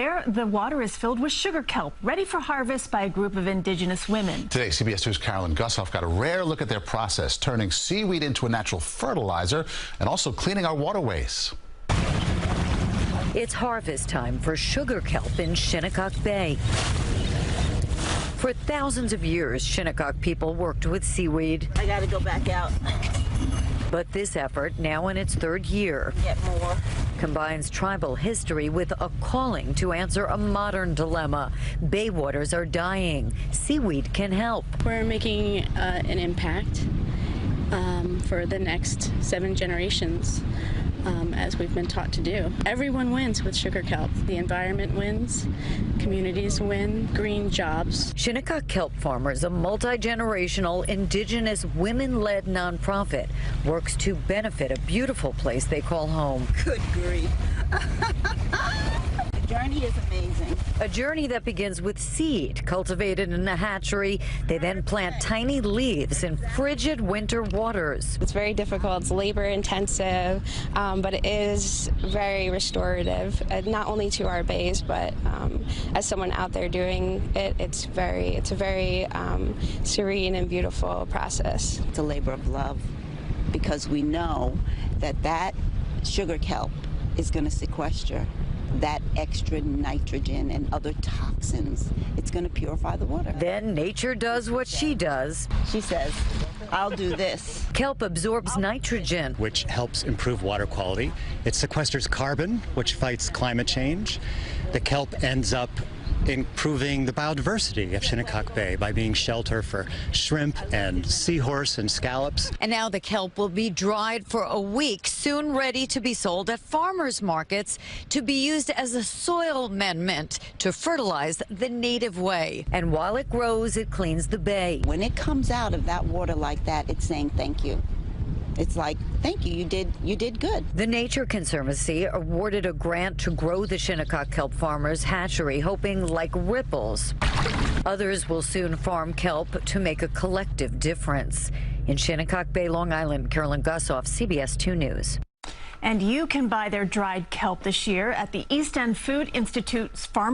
There, the water is filled with sugar kelp, ready for harvest by a group of indigenous women. Today, CBS 2's Carolyn Gusoff got a rare look at their process, turning seaweed into a natural fertilizer and also cleaning our waterways. It's harvest time for sugar kelp in Shinnecock Bay. For thousands of years, Shinnecock people worked with seaweed. I gotta go back out. But this effort, now in its third year, Get more. combines tribal history with a calling to answer a modern dilemma. Bay waters are dying. Seaweed can help. We're making an impact for the next 7 generations, as we've been taught to do. Everyone wins with sugar kelp. The environment wins, communities win, green jobs. Shinnecock Kelp Farmers, a multi-generational, indigenous, women-led nonprofit, works to benefit a beautiful place they call home. Good grief. The journey is amazing. A journey that begins with seed cultivated in a hatchery. They then plant tiny leaves in frigid winter waters. It's very difficult, it's labor intensive, but it is very restorative, not only to our bays, but as someone out there doing it, it's a very serene and beautiful process. It's a labor of love because we know that sugar kelp is going to sequester that extra nitrogen and other toxins. It's going to purify the water. Then nature does what she does. She says, I'll do this. Kelp absorbs nitrogen, which helps improve water quality. It sequesters carbon, which fights climate change. The kelp ends up improving the biodiversity of Shinnecock Bay by being shelter for shrimp and seahorse and scallops. And now the kelp will be dried for a week, soon ready to be sold at farmers markets to be used as a soil amendment to fertilize the native way. And while it grows, it cleans the bay. When it comes out of that water like that, it's saying thank you. It's like, thank you, you did good. The Nature Conservancy awarded a grant to grow the Shinnecock Kelp Farmers hatchery, hoping like ripples, others will soon farm kelp to make a collective difference. In Shinnecock Bay, Long Island, Carolyn Gusoff, CBS 2 News. And you can buy their dried kelp this year at the East End Food Institute's farm